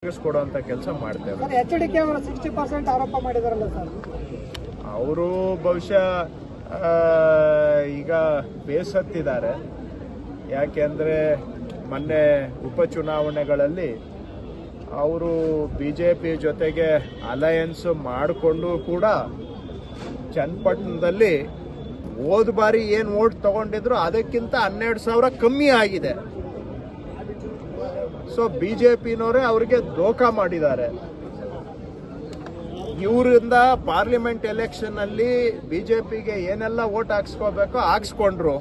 ತಗ್ಗಿಸ್ಕೊಡುವಂತ ಕೆಲಸ ಮಾಡ್ತೇವೆ. HDK ಅವರು 60% ಆರೋಪ ಮಾಡಿದಾರಲ್ಲ ಸರ್, ಅವರು ಬಹುಶಃ ಈಗ ಬೇಸತ್ತಿದ್ದಾರೆ. ಯಾಕೆಂದ್ರೆ ಮೊನ್ನೆ ಉಪಚುನಾವಣೆಗಳಲ್ಲಿ ಅವರು ಬಿಜೆಪಿ ಜೊತೆಗೆ ಅಲಯನ್ಸ್ ಮಾಡಿಕೊಂಡು ಕೂಡ ಚನ್ನಪಟ್ಟಣದಲ್ಲಿ ಹೋದ ಬಾರಿ ಏನು ವೋಟ್ ತಗೊಂಡಿದ್ರು ಅದಕ್ಕಿಂತ 12,000 ಕಮ್ಮಿ ಆಗಿದೆ. ಸೊ ಬಿಜೆಪಿನವರೇ ಅವರಿಗೆ ದೋಖಾ ಮಾಡಿದ್ದಾರೆ. ಇವರಿಂದ ಪಾರ್ಲಿಮೆಂಟ್ ಎಲೆಕ್ಷನ್ ಅಲ್ಲಿ ಬಿಜೆಪಿಗೆ ಏನೆಲ್ಲ ವೋಟ್ ಹಾಕ್ಸ್ಕೋಬೇಕೋ ಹಾಕ್ಸ್ಕೊಂಡ್ರು.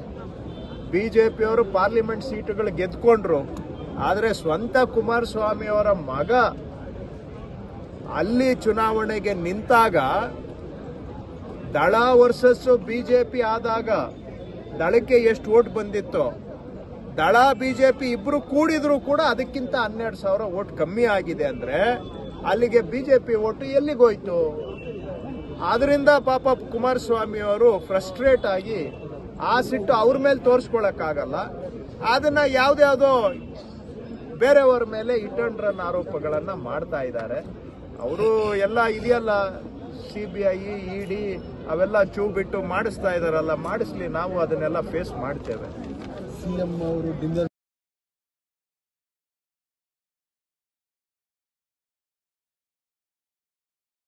ಬಿಜೆಪಿಯವರು ಪಾರ್ಲಿಮೆಂಟ್ ಸೀಟುಗಳು ಗೆದ್ಕೊಂಡ್ರು. ಆದರೆ ಸ್ವಂತ ಕುಮಾರಸ್ವಾಮಿ ಅವರ ಮಗ ಅಲ್ಲಿ ಚುನಾವಣೆಗೆ ನಿಂತಾಗ ದಳ ವರ್ಸಸ್ ಬಿಜೆಪಿ ಆದಾಗ ದಳಕ್ಕೆ ಎಷ್ಟು ವೋಟ್ ಬಂದಿತ್ತು, ದಳ ಬಿಜೆಪಿ ಇಬ್ರು ಕೂಡಿದ್ರು ಕೂಡ ಅದಕ್ಕಿಂತ 12,000 ವೋಟ್ ಕಮ್ಮಿ ಆಗಿದೆ. ಅಂದ್ರೆ ಅಲ್ಲಿಗೆ ಬಿಜೆಪಿ ವೋಟು ಎಲ್ಲಿಗೋಯ್ತು? ಆದ್ರಿಂದ ಪಾಪ ಕುಮಾರಸ್ವಾಮಿ ಅವರು ಫ್ರಸ್ಟ್ರೇಟ್ ಆಗಿ ಆ ಸಿಟ್ಟು ಅವ್ರ ಮೇಲೆ ತೋರಿಸ್ಕೊಳಕ್ಕಾಗಲ್ಲ. ಅದನ್ನ ಯಾವ್ದ್ಯಾವ್ದೋ ಬೇರೆಯವರ ಮೇಲೆ ಹಿಟ್ ಅಂಡ್ ರನ್ ಆರೋಪಗಳನ್ನ ಮಾಡ್ತಾ ಇದ್ದಾರೆ. ಅವರು ಎಲ್ಲ ಇದೆಯಲ್ಲ CBI ED ಅವೆಲ್ಲ ಚೂ ಬಿಟ್ಟು ಮಾಡಿಸ್ತಾ ಇದಾರಲ್ಲ, ಮಾಡಿಸ್ಲಿ, ನಾವು ಅದನ್ನೆಲ್ಲ ಫೇಸ್ ಮಾಡ್ತೇವೆ. CM ಅವರು